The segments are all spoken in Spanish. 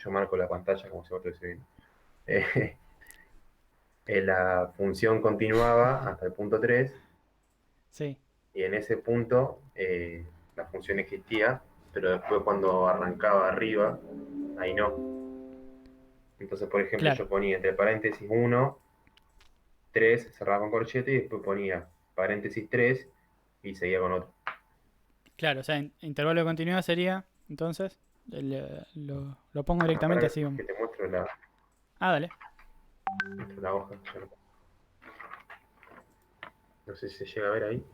yo marco la pantalla como si vos estuviese viendo. Eh, la función continuaba hasta el punto 3 Sí, y en ese punto la función existía, pero después cuando arrancaba arriba, ahí no. Entonces, por ejemplo, claro. yo ponía entre paréntesis 1, 3, cerraba con corchete y después ponía paréntesis 3 y seguía con otro. Claro, o sea, intervalo de continuidad sería, entonces, lo pongo Bueno, directamente para así. que te muestro Ah, dale. la hoja. No sé si se llega a ver ahí.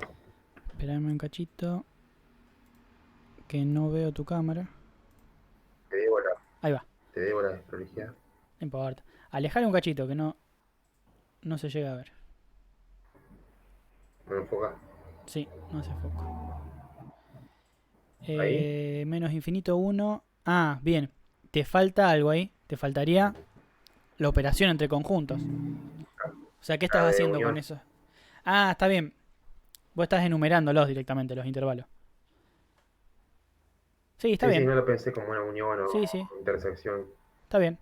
Esperame un cachito, que no veo tu cámara. Te debo la, Ahí va, te debo la desprolijidad. no importa. Alejar un cachito, que no se llega a ver. ¿No me enfoca? Sí, no hace foco. Ahí. Menos infinito uno. Ah, bien. Te falta algo ahí. Te faltaría la operación entre conjuntos. O sea, ¿qué estás La de haciendo con unión. eso? Ah, está bien. Vos estás enumerándolos directamente, los intervalos. Sí, está Sí, sí, bien. no lo pensé como una unión Sí, sí, o intersección. está bien.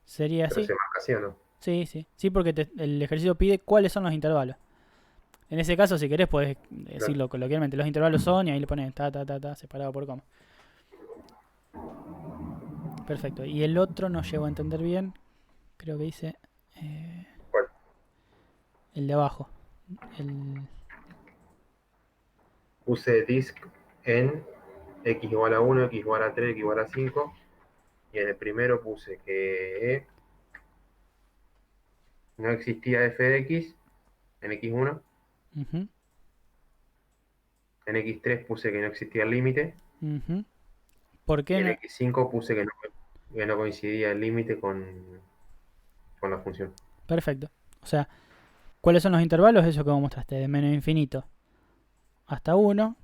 Sería Pero así. se marca así o no. Sí, sí. Sí, porque el ejercicio pide cuáles son los intervalos. En ese caso, si querés, podés Claro. decirlo coloquialmente. Los intervalos son, y ahí le pones ta, ta, ta, ta, separado por coma. Perfecto. Y el otro no llego a entender bien. Creo que dice eh, Bueno, el de abajo. El... puse disk en x igual a 1, x igual a 3, x igual a 5. Y en el primero puse que no existía f de x en x1. Ujú, En x3 puse que no existía el límite. ujú. ¿Por Y qué en no? x5 puse que no coincidía el límite con la función. Perfecto. O sea, ¿cuáles son los intervalos? Eso que vos mostraste, de menos infinito hasta uno,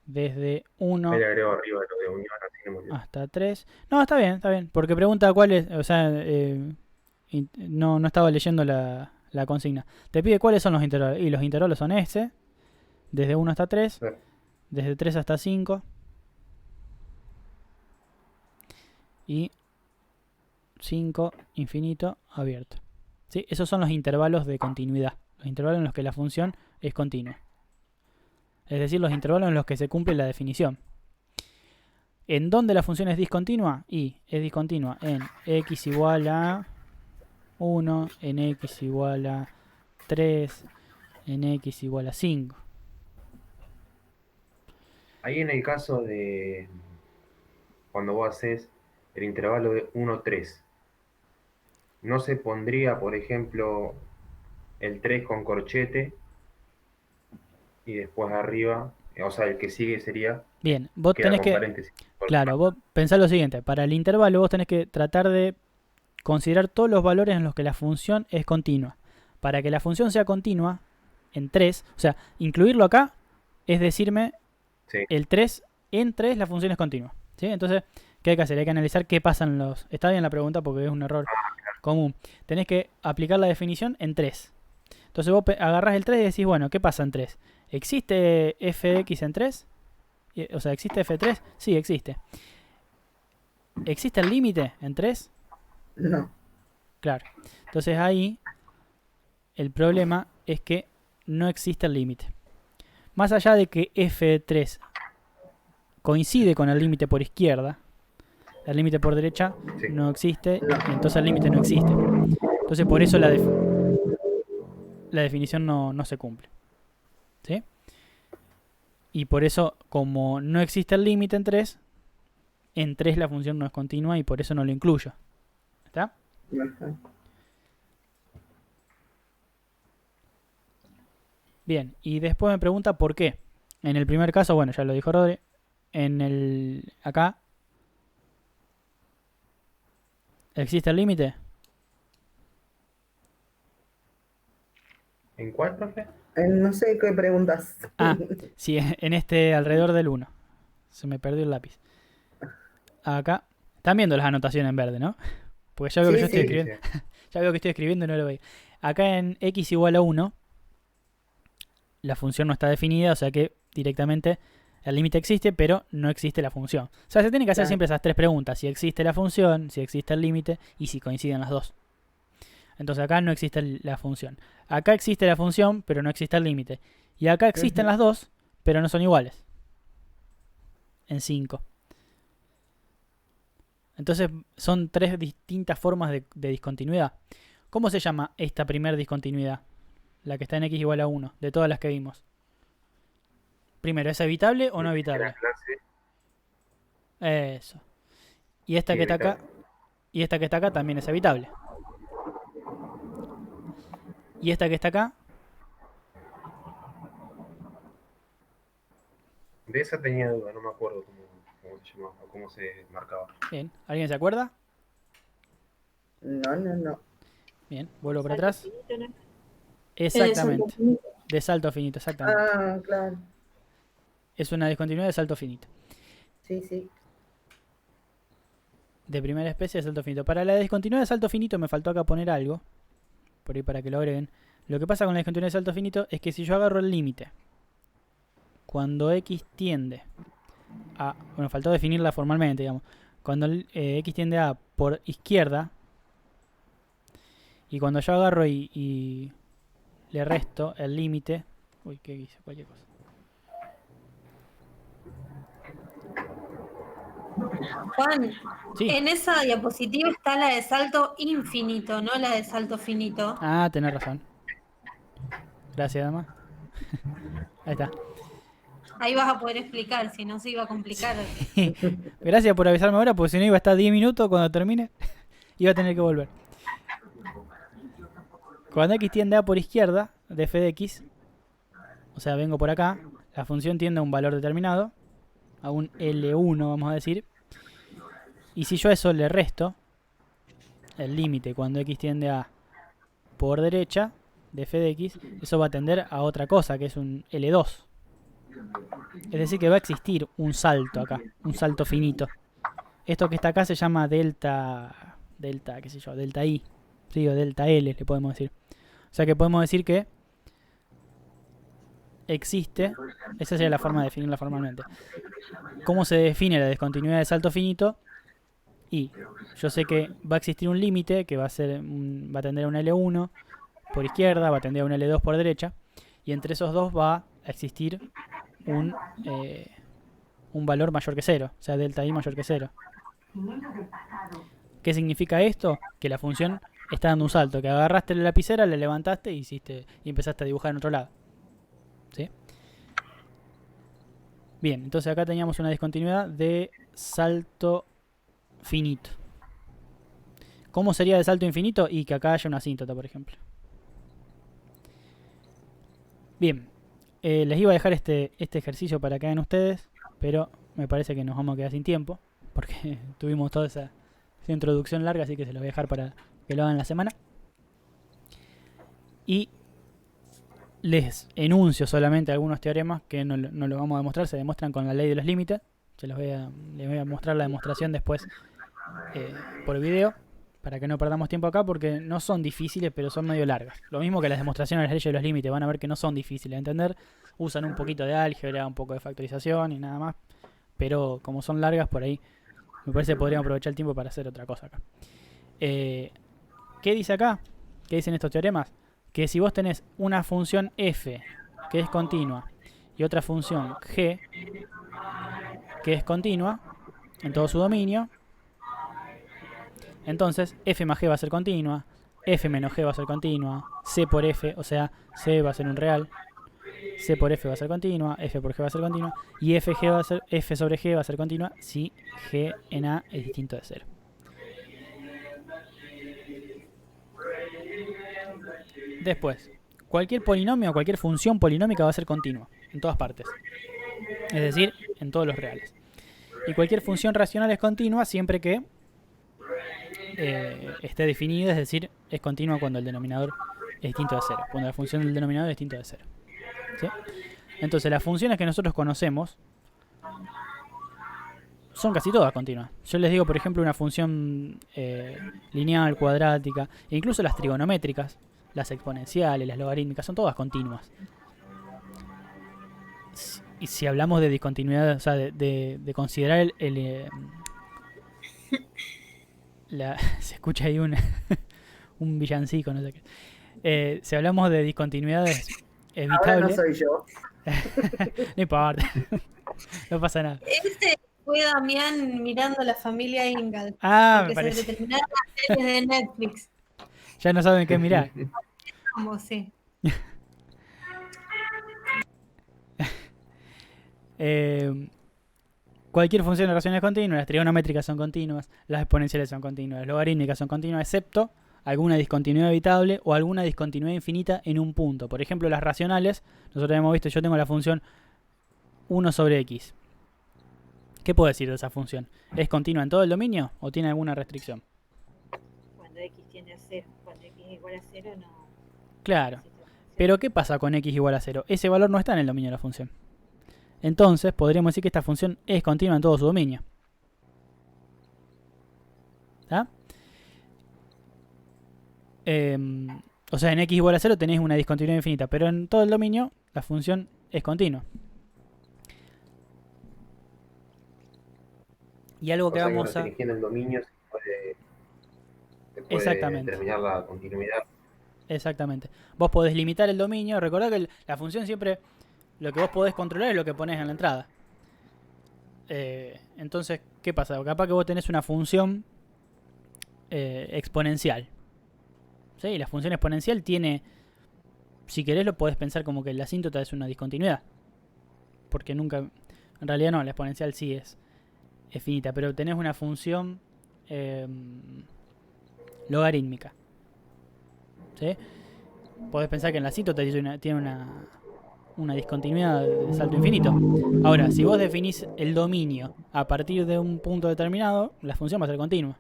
desde Ahí uno le agrego arriba lo de unión, así no me olvido. hasta 3. No, está bien. Porque pregunta cuáles, o sea, no estaba leyendo la consigna. Te pide cuáles son los intervalos. Y los intervalos son ese, desde uno hasta 3, Claro. desde 3 hasta 5 y 5 infinito abierto. ¿Sí? Esos son los intervalos de continuidad. Los intervalos en los que la función es continua. Es decir, los intervalos en los que se cumple la definición. ¿En dónde la función es discontinua? Y es discontinua en x igual a 1, en x igual a 3, en x igual a 5. Ahí en el caso de cuando vos haces el intervalo de 1, 3, no se pondría, por ejemplo, el 3 con corchete y después arriba, o sea, el que sigue sería, Bien, vos queda tenés con que, paréntesis. claro, vos pensá lo siguiente, para el intervalo vos tenés que tratar de considerar todos los valores en los que la función es continua. Para que la función sea continua, en 3, o sea, incluirlo acá es decirme Sí, el 3 en 3 la función es continua. ¿Sí? Entonces, ¿qué hay que hacer? Hay que analizar qué pasa en los... Está bien la pregunta porque es un error común. Tenés que aplicar la definición en 3. Entonces vos agarrás el 3 y decís, bueno, ¿qué pasa en 3? ¿Existe fx en 3? O sea, ¿existe f3? Sí, existe. ¿Existe el límite en 3? No. Claro. Entonces ahí el problema es que no existe el límite. Más allá de que f3 coincide con el límite por izquierda, el límite por derecha sí. no existe No. y entonces el límite no existe. Entonces por eso la definición no se cumple. ¿Sí? Y por eso, como no existe el límite en 3 la función no es continua y por eso no lo incluyo. ¿Está? Ajá. Bien, y después me pregunta por qué. En el primer caso, bueno, ya lo dijo Rodri. Acá, ¿existe el límite? ¿En cuál, profe? No sé qué preguntas. Ah, sí, en este alrededor del uno. Se me perdió el lápiz. Acá. Están viendo las anotaciones en verde, ¿no? Porque ya veo que yo Sí, estoy Sí, sí. sí. escribiendo. Ya veo que estoy escribiendo y no lo veo. Acá en x igual a 1, la función no está definida, o sea que directamente El límite existe, pero no existe la función. O sea, se tiene que hacer Claro. siempre esas tres preguntas. Si existe la función, si existe el límite y si coinciden las dos. Entonces acá no existe la función. Acá existe la función, pero no existe el límite. Y acá existen Ujú. las dos, pero no son iguales. En 5. Entonces son tres distintas formas de discontinuidad. ¿Cómo se llama esta primer discontinuidad? La que está en x igual a 1, de todas las que vimos. Primero, ¿es evitable o no En la evitable? clase, Eso. Y esta sí, que está acá, evitable. y esta que está acá también es evitable. Y esta que está acá, De esa tenía duda, no me acuerdo cómo se llamaba o cómo se marcaba. bien. ¿Alguien se acuerda? No, no, no. Bien, vuelvo para Salto atrás. finito, ¿no? Exactamente. De salto finito, exactamente. Ah, claro. Es una discontinuidad de salto finito. Sí, sí. De primera especie de salto finito. Para la discontinuidad de salto finito me faltó acá poner algo. Por ahí para que lo agreguen. Lo que pasa con la discontinuidad de salto finito es que si yo agarro el límite, cuando x tiende a... Bueno, faltó definirla formalmente, digamos. Cuando x tiende a por izquierda, y cuando yo agarro y le resto el límite... Uy, ¿qué hice? Cualquier cosa. Juan, Sí. en esa diapositiva está la de salto infinito, no la de salto finito. Ah, tenés razón. Gracias, dama. Ahí está. Ahí vas a poder explicar, si no se iba a complicar. Gracias por avisarme ahora, porque si no iba a estar 10 minutos cuando termine. Iba a tener que volver. Cuando x tiende a por izquierda, de f de x, o sea, vengo por acá, la función tiende a un valor determinado, a un L1 vamos a decir, y si yo a eso le resto el límite cuando x tiende a por derecha, de f de x, eso va a tender a otra cosa, que es un L2. Es decir, que va a existir un salto acá, un salto finito. Esto que está acá se llama delta, qué sé yo, delta I, sí, o delta L, le podemos decir. O sea que podemos decir que existe, esa sería la forma de definirla formalmente. ¿Cómo se define la discontinuidad de salto finito? Y yo sé que va a existir un límite que va a tender a un L1 por izquierda, va a tender a un L2 por derecha, y entre esos dos va a existir un valor mayor que 0, o sea, delta I mayor que 0. ¿Qué significa esto? Que la función está dando un salto, que agarraste la lapicera, la levantaste y empezaste a dibujar en otro lado. ¿Sí? Bien, entonces acá teníamos una discontinuidad de salto finito. ¿Cómo sería de salto infinito? Y que acá haya una asíntota, por ejemplo. Bien, les iba a dejar este ejercicio para que hagan ustedes, pero me parece que nos vamos a quedar sin tiempo, porque tuvimos toda esa introducción larga, así que se los voy a dejar para que lo hagan la semana. Y les enuncio solamente algunos teoremas que no lo vamos a demostrar, se demuestran con la ley de los límites. Les voy a mostrar la demostración después por video, para que no perdamos tiempo acá, porque no son difíciles, pero son medio largas. Lo mismo que las demostraciones de las leyes de los límites, van a ver que no son difíciles de entender. Usan un poquito de álgebra, un poco de factorización y nada más. Pero como son largas, por ahí me parece que podríamos aprovechar el tiempo para hacer otra cosa acá. ¿Qué dice acá? ¿Qué dicen estos teoremas? Que si vos tenés una función f que es continua y otra función g que es continua en todo su dominio, entonces f más g va a ser continua, f menos g va a ser continua, c por f, o sea, c va a ser un real, c por f va a ser continua, f por g va a ser continua, y f sobre g va a ser continua si g en a es distinto de 0. Después, cualquier polinomio o cualquier función polinómica va a ser continua, en todas partes. Es decir, en todos los reales. Y cualquier función racional es continua siempre que esté definida, es decir, es continua cuando el denominador es distinto de 0. Cuando la función del denominador es distinto de 0. ¿Sí? Entonces, las funciones que nosotros conocemos son casi todas continuas. Yo les digo, por ejemplo, una función lineal, cuadrática, e incluso las trigonométricas, las exponenciales, las logarítmicas, son todas continuas. Y si hablamos de discontinuidad, o sea, de considerar se escucha ahí un villancico, no sé qué. Si hablamos de discontinuidades Ahora no evitables, soy yo. no importa, no pasa nada. Ese fue Damián mirando La Familia Ingalls. Ah, me Porque se parece. le terminaron las series de Netflix. Ya no saben qué mirar. Vamos, sí. Cualquier función racional es continua, las trigonométricas son continuas, las exponenciales son continuas, las logarítmicas son continuas, excepto alguna discontinuidad evitable o alguna discontinuidad infinita en un punto. Por ejemplo, las racionales, nosotros hemos visto, yo tengo la función 1 sobre x. ¿Qué puedo decir de esa función? ¿Es continua en todo el dominio o tiene alguna restricción? Cuando x tiende a 0, cuando x es igual a 0 no. Claro. Pero ¿qué pasa con x igual a 0? Ese valor no está en el dominio de la función. Entonces, podríamos decir que esta función es continua en todo su dominio. ¿Está? O sea, en x igual a 0 tenéis una discontinuidad infinita, pero en todo el dominio la función es continua. Y algo que vamos a... Restringiendo el dominio se puede Exactamente. determinar la continuidad. Exactamente. Vos podés limitar el dominio. Recordá que la función siempre... Lo que vos podés controlar es lo que pones en la entrada. Entonces, ¿qué pasa? Capaz que vos tenés una función exponencial. ¿Sí? Y la función exponencial tiene... Si querés lo podés pensar como que la asíntota es una discontinuidad. Porque nunca... En realidad no, la exponencial sí es finita. Pero tenés una función logarítmica. ¿Sí? Podés pensar que en la asíntota tiene una discontinuidad de salto infinito. Ahora, si vos definís el dominio a partir de un punto determinado, la función va a ser continua.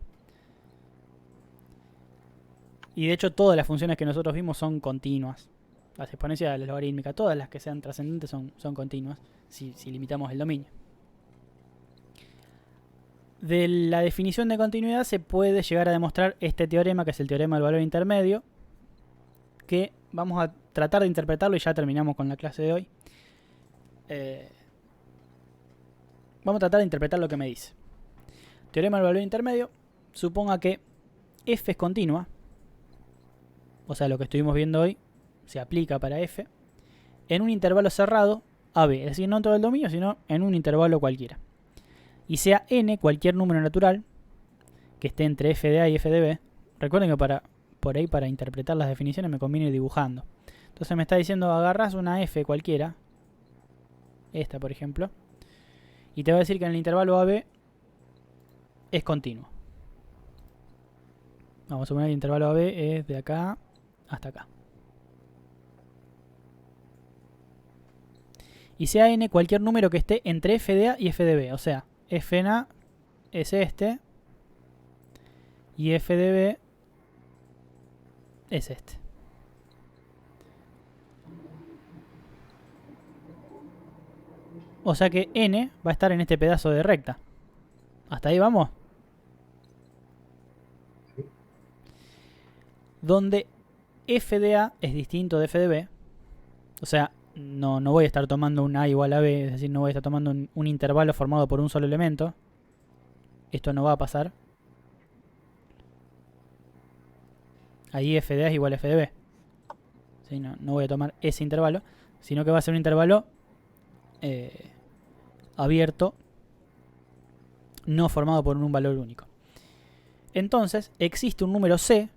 Y de hecho todas las funciones que nosotros vimos son continuas. Las exponenciales, la logarítmica, todas las que sean trascendentes son continuas, si limitamos el dominio. De la definición de continuidad se puede llegar a demostrar este teorema, que es el teorema del valor intermedio, que vamos a tratar de interpretarlo y ya terminamos con la clase de hoy. Vamos a tratar de interpretar lo que me dice. Teorema del valor intermedio, suponga que f es continua, o sea, lo que estuvimos viendo hoy se aplica para f, en un intervalo cerrado AB, es decir, no en todo el dominio, sino en un intervalo cualquiera. Y sea n cualquier número natural que esté entre f de A y f de B. Recuerden que por ahí para interpretar las definiciones me conviene ir dibujando. Entonces me está diciendo, agarras una f cualquiera, esta por ejemplo, y te va a decir que en el intervalo AB es continuo. Vamos a suponer que el intervalo AB es de acá hasta acá. Y sea n cualquier número que esté entre f de A y f de B. O sea, f en A es este y f de B es este. O sea que n va a estar en este pedazo de recta. ¿Hasta ahí vamos? Donde f de A es distinto de f de B. O sea, no voy a estar tomando un A igual a B, es decir, no voy a estar tomando un intervalo formado por un solo elemento. Esto no va a pasar. Ahí f de A es igual a f de B. ¿Sí? No voy a tomar ese intervalo, sino que va a ser un intervalo abierto, no formado por un valor único. Entonces, existe un número C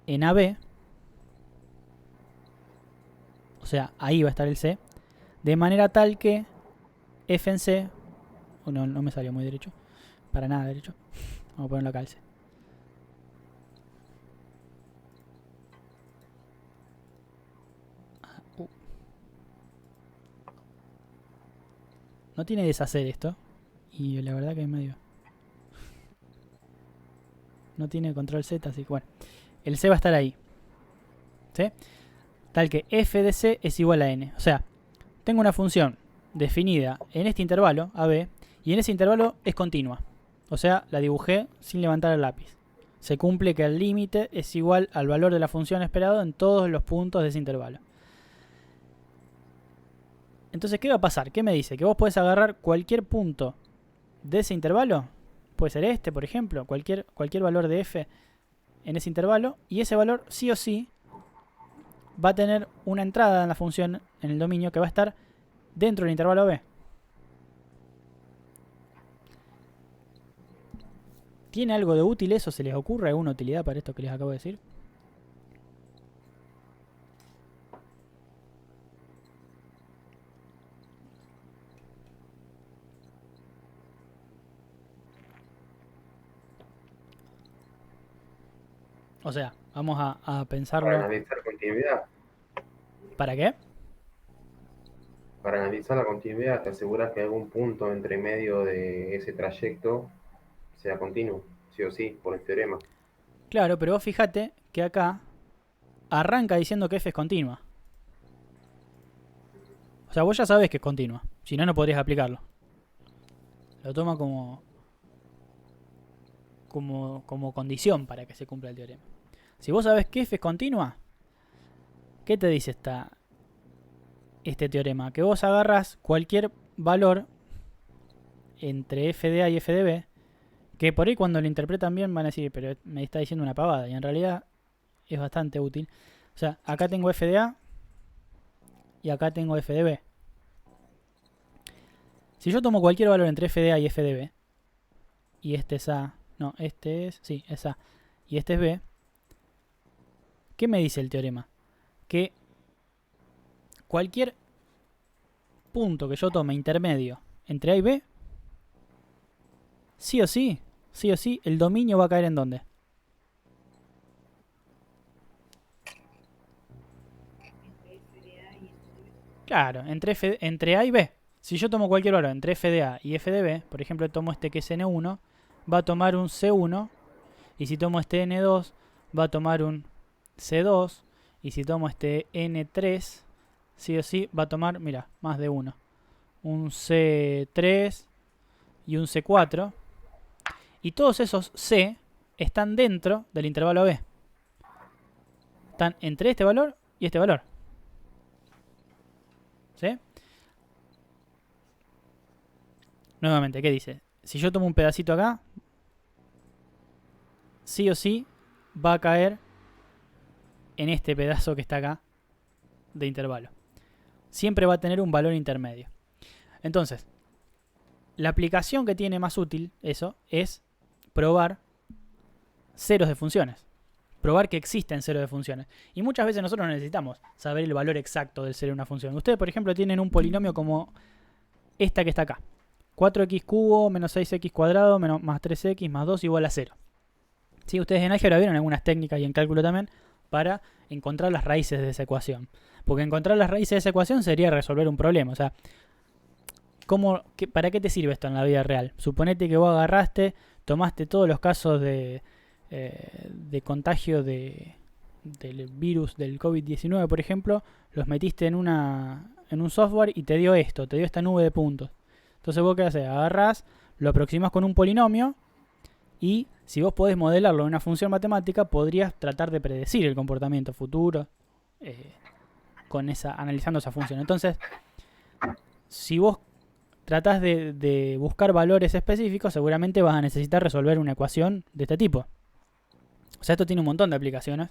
en AB, o sea, ahí va a estar el C, de manera tal que f en C, no me salió muy derecho, para nada derecho, vamos a ponerlo acá el C. No tiene deshacer esto, y la verdad que es medio... No tiene control Z, así que bueno, el C va a estar ahí, ¿sí? Tal que f de C es igual a n. O sea, tengo una función definida en este intervalo, AB, y en ese intervalo es continua. O sea, la dibujé sin levantar el lápiz. Se cumple que el límite es igual al valor de la función esperado en todos los puntos de ese intervalo. Entonces, ¿qué va a pasar? ¿Qué me dice? Que vos podés agarrar cualquier punto de ese intervalo. Puede ser este, por ejemplo. Cualquier valor de f en ese intervalo. Y ese valor, sí o sí, va a tener una entrada en la función, en el dominio, que va a estar dentro del intervalo b. ¿Tiene algo de útil eso? ¿Se les ocurre alguna utilidad para esto que les acabo de decir? O sea, vamos a Para pensarlo. analizar continuidad. ¿Para qué? Para analizar la continuidad, te aseguras que algún punto entre medio de ese trayecto sea continuo, sí o sí, por el teorema. Claro, pero vos fíjate que acá arranca diciendo que f es continua. O sea, vos ya sabés que es continua. Si no, no podrías aplicarlo. Lo toma como condición para que se cumpla el teorema. Si vos sabés que f es continua, ¿qué te dice este teorema? Que vos agarrás cualquier valor entre f de a y f de b, que por ahí cuando lo interpretan bien van a decir, pero me está diciendo una pavada, y en realidad es bastante útil. O sea, acá tengo f de a y acá tengo f de b. Si yo tomo cualquier valor entre f de a y f de b, y este es a, no, este es, sí, es a, y este es b, ¿qué me dice el teorema? Que cualquier punto que yo tome intermedio entre a y b, sí o sí, el dominio va a caer ¿en dónde? Entre f de A y f de B. Claro, entre a y b. Si yo tomo cualquier valor entre f de a y f de b, por ejemplo tomo este que es n1, va a tomar un c1, y si tomo este n2, va a tomar un c2, y si tomo este n3, sí o sí va a tomar, mira, más de uno. Un c3 y un c4. Y todos esos c están dentro del intervalo b. Están entre este valor y este valor. ¿Sí? Nuevamente, ¿qué dice? Si yo tomo un pedacito acá, sí o sí va a caer en este pedazo que está acá de intervalo. Siempre va a tener un valor intermedio. Entonces, la aplicación que tiene más útil eso es probar ceros de funciones. Probar que existen ceros de funciones. Y muchas veces nosotros necesitamos saber el valor exacto del cero de una función. Ustedes, por ejemplo, tienen un polinomio como esta que está acá. 4x cubo menos 6x cuadrado menos más 3x más 2 igual a 0. ¿Sí? Ustedes en álgebra vieron algunas técnicas y en cálculo también para encontrar las raíces de esa ecuación. Porque encontrar las raíces de esa ecuación sería resolver un problema. O sea, ¿para qué te sirve esto en la vida real? Suponete que vos agarraste, tomaste todos los casos de contagio del virus del COVID-19, por ejemplo, los metiste en un software y te dio esta nube de puntos. Entonces vos qué haces, agarrás, lo aproximás con un polinomio y si vos podés modelarlo en una función matemática, podrías tratar de predecir el comportamiento futuro analizando esa función. Entonces, si vos tratás de buscar valores específicos, seguramente vas a necesitar resolver una ecuación de este tipo. O sea, esto tiene un montón de aplicaciones.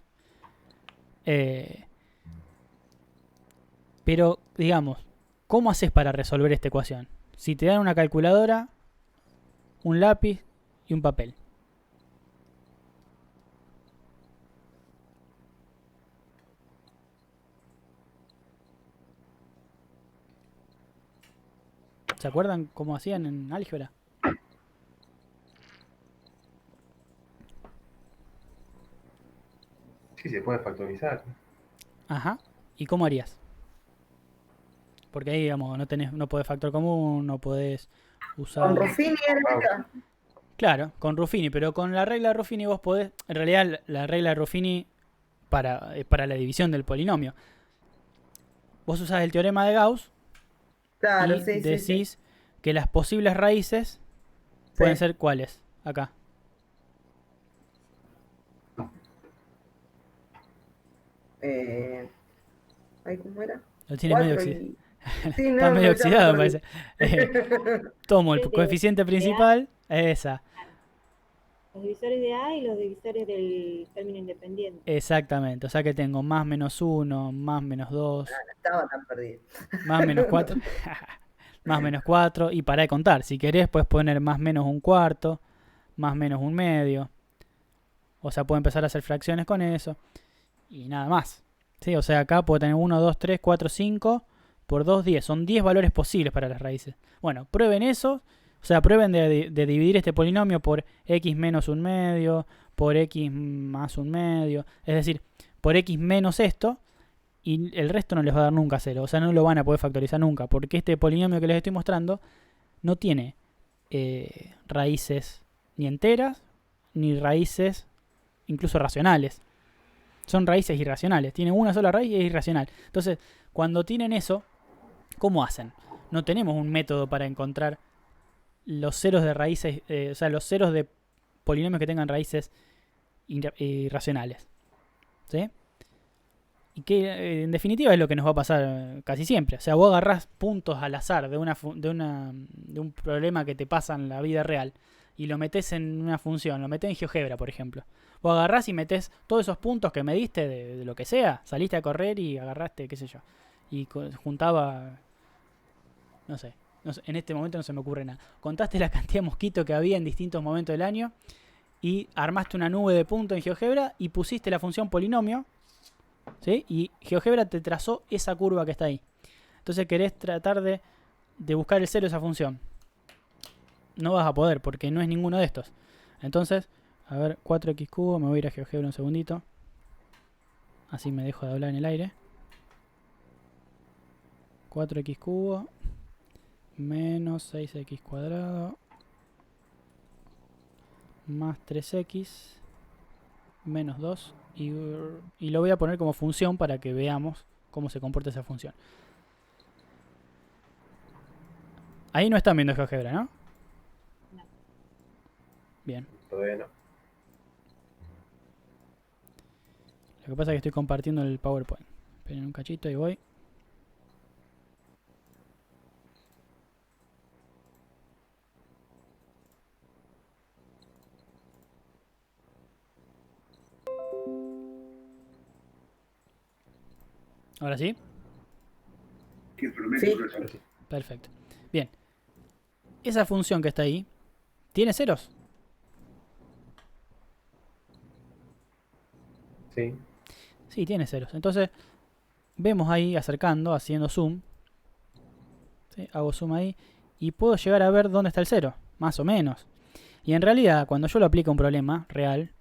Pero, digamos, ¿cómo haces para resolver esta ecuación? Si te dan una calculadora, un lápiz y un papel. ¿Se acuerdan cómo hacían en álgebra? Sí, se puede factorizar. Ajá. ¿Y cómo harías? Porque ahí, digamos, no podés factor común, no podés usar... Con Ruffini era. Claro, con Ruffini, pero con la regla de Ruffini vos podés... En realidad, la regla de Ruffini es para la división del polinomio. Vos usás el teorema de Gauss Claro, y sí, decís que las posibles raíces pueden ser ¿cuáles? Acá. Ay, ¿cómo era? Lo tienes medio 4 y Sí, no, Está medio ya oxidado, me perdí. parece. Tomo el De- coeficiente principal, esa, Los divisores de A y los divisores del término independiente. exactamente. O sea que tengo más menos 1, más menos 2, No estaba tan perdido. más menos 4, más menos 4, y para de contar. Si querés, puedes poner más menos un cuarto, más menos un medio. O sea, puedo empezar a hacer fracciones con eso. Y nada más. ¿Sí? O sea, acá puedo tener 1, 2, 3, 4, 5 por 2, 10. Son 10 valores posibles para las raíces. Bueno, prueben eso. O sea, prueben de dividir este polinomio por x menos un medio, por x más un medio. Es decir, por x menos esto. Y el resto no les va a dar nunca 0. O sea, no lo van a poder factorizar nunca. Porque este polinomio que les estoy mostrando no tiene raíces ni enteras, ni raíces incluso racionales. Son raíces irracionales. Tienen una sola raíz y es irracional. Entonces, cuando tienen eso, ¿cómo hacen? No tenemos un método para encontrar los ceros de raíces, o sea, los ceros de polinomios que tengan raíces irracionales. ¿Sí? Y que en definitiva es lo que nos va a pasar casi siempre. O sea, vos agarrás puntos al azar de un problema que te pasa en la vida real y lo metés en una función, lo metés en GeoGebra, por ejemplo. Vos agarrás y metés todos esos puntos que mediste de lo que sea. Saliste a correr y agarraste, qué sé yo. Y juntaba, no sé, en este momento no se me ocurre nada. Contaste la cantidad de mosquitos que había en distintos momentos del año y armaste una nube de puntos en GeoGebra y pusiste la función polinomio. ¿Sí? Y GeoGebra te trazó esa curva que está ahí. Entonces querés tratar de buscar el cero de esa función. No vas a poder porque no es ninguno de estos. Entonces, a ver, 4x cubo, me voy a ir a GeoGebra un segundito. Así me dejo de hablar en el aire. 4x cubo menos 6x cuadrado más 3x menos 2 y lo voy a poner como función para que veamos cómo se comporta esa función. Ahí no están viendo GeoGebra, ¿no? No. Bien. Todavía no. Lo que pasa es que estoy compartiendo el PowerPoint. Esperen un cachito y voy. ¿Ahora sí? Sí. Perfecto. Bien. Esa función que está ahí, ¿tiene ceros? Sí. Sí, tiene ceros. Entonces, vemos ahí acercando, haciendo zoom. ¿Sí? Hago zoom ahí. Y puedo llegar a ver dónde está el cero. Más o menos. Y en realidad, cuando yo lo aplico a un problema real,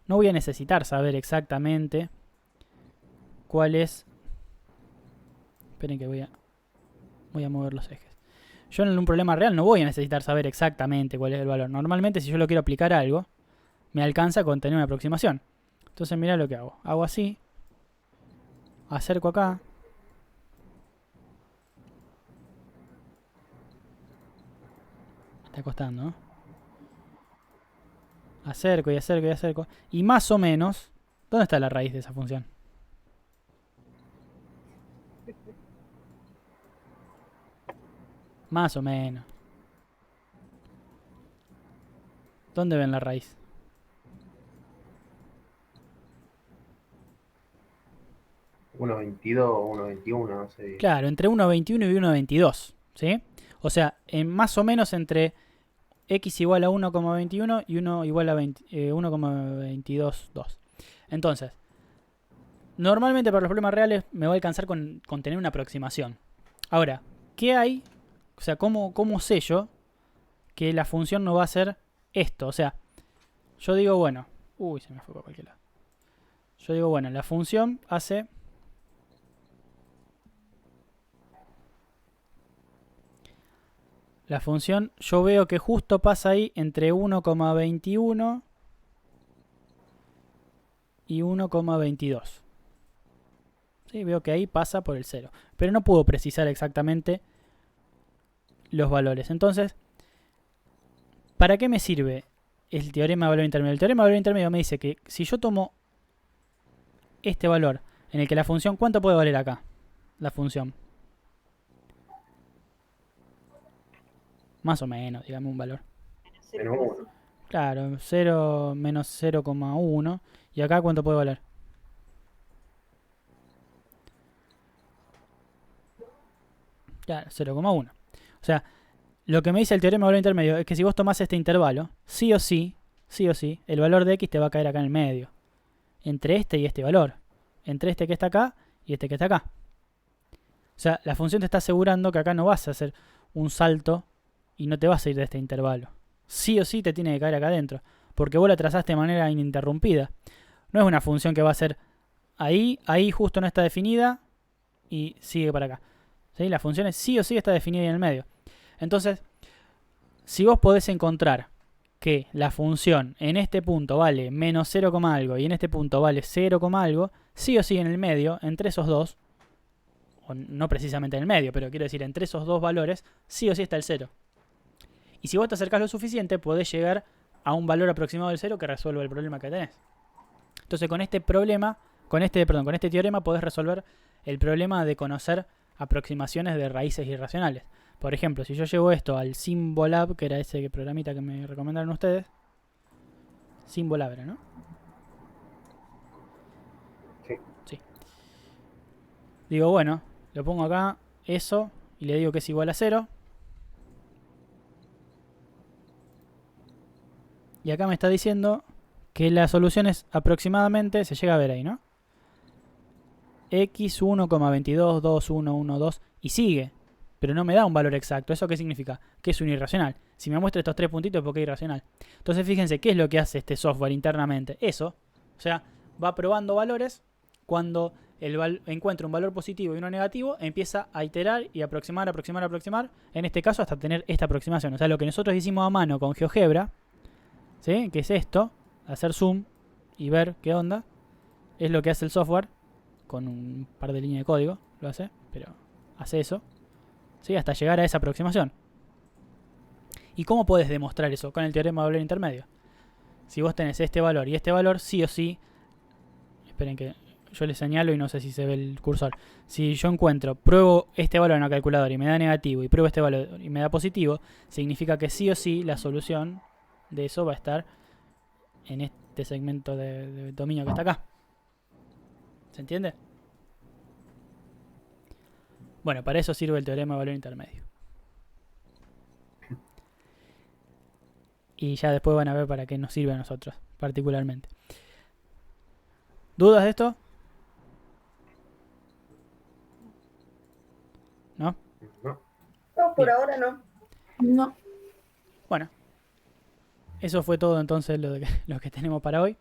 no voy a necesitar saber exactamente cuál es. Esperen que voy a mover los ejes. Yo en un problema real no voy a necesitar saber exactamente cuál es el valor. Normalmente, si yo lo quiero aplicar a algo, me alcanza con tener una aproximación. Entonces, mirá lo que hago. Hago así. Acerco acá. Me está costando, ¿no? Acerco y acerco y acerco. Y más o menos, ¿dónde está la raíz de esa función? Más o menos. ¿Dónde ven la raíz? Uno 22 o 1,21, no sé. Claro, entre 1,21 y 1,22. ¿Sí? O sea, más o menos entre x igual a 1,21 y 1 igual a 1,222. Entonces, normalmente para los problemas reales me va a alcanzar con tener una aproximación. Ahora, ¿qué hay? O sea, ¿cómo sé yo que la función no va a ser esto? O sea, yo digo, bueno... Uy, se me fue por cualquier lado. Yo digo, bueno, la función hace... La función, yo veo que justo pasa ahí entre 1,21 y 1,22. ¿Sí? Veo que ahí pasa por el 0. Pero no puedo precisar exactamente los valores. Entonces, ¿para qué me sirve el teorema de valor intermedio? El teorema de valor intermedio me dice que si yo tomo este valor en el que la función... ¿Cuánto puede valer acá? La función. Más o menos, digamos un valor. Menos 1. Claro, 0 menos 0,1. ¿Y acá cuánto puede valer? Claro, 0,1. O sea, lo que me dice el teorema de valor intermedio es que si vos tomás este intervalo, sí o sí, el valor de x te va a caer acá en el medio. Entre este y este valor. Entre este que está acá y este que está acá. O sea, la función te está asegurando que acá no vas a hacer un salto y no te vas a ir de este intervalo. Sí o sí te tiene que caer acá adentro. Porque vos la trazaste de manera ininterrumpida. No es una función que va a ser ahí justo no está definida y sigue para acá. ¿Sí? La función es sí o sí está definida en el medio. Entonces, si vos podés encontrar que la función en este punto vale menos 0, algo y en este punto vale 0, algo, sí o sí en el medio, entre esos dos, o no precisamente en el medio, pero quiero decir entre esos dos valores, sí o sí está el 0. Y si vos te acercás lo suficiente, podés llegar a un valor aproximado del 0 que resuelva el problema que tenés. Entonces con este teorema podés resolver el problema de conocer aproximaciones de raíces irracionales. Por ejemplo, si yo llevo esto al Symbolab, que era ese programita que me recomendaron ustedes. Symbolab era, ¿no? Sí. Digo, bueno, lo pongo acá, eso, y le digo que es igual a 0. Y acá me está diciendo que la solución es aproximadamente, se llega a ver ahí, ¿no? x1,222112 y sigue. Pero no me da un valor exacto. ¿Eso qué significa? Que es un irracional. Si me muestra estos 3 puntitos es porque es irracional. Entonces fíjense, ¿qué es lo que hace este software internamente? Eso. O sea, va probando valores. Cuando encuentra un valor positivo y uno negativo, empieza a iterar y aproximar. En este caso hasta tener esta aproximación. O sea, lo que nosotros hicimos a mano con GeoGebra, ¿sí? Que es esto, hacer zoom y ver qué onda, es lo que hace el software. Con un par de líneas de código lo hace, pero hace eso. ¿Sí? Hasta llegar a esa aproximación. ¿Y cómo puedes demostrar eso? Con el teorema de valor intermedio. Si vos tenés este valor y este valor, sí o sí. Esperen que yo les señalo y no sé si se ve el cursor. Si yo pruebo este valor en la calculadora y me da negativo, y pruebo este valor y me da positivo, significa que sí o sí la solución de eso va a estar en este segmento de dominio que está acá. ¿Se entiende? Bueno, para eso sirve el teorema de valor intermedio. Y ya después van a ver para qué nos sirve a nosotros, particularmente. ¿Dudas de esto? ¿No? No. No, por Bien. ahora no. No. Bueno. Eso fue todo entonces lo que tenemos para hoy.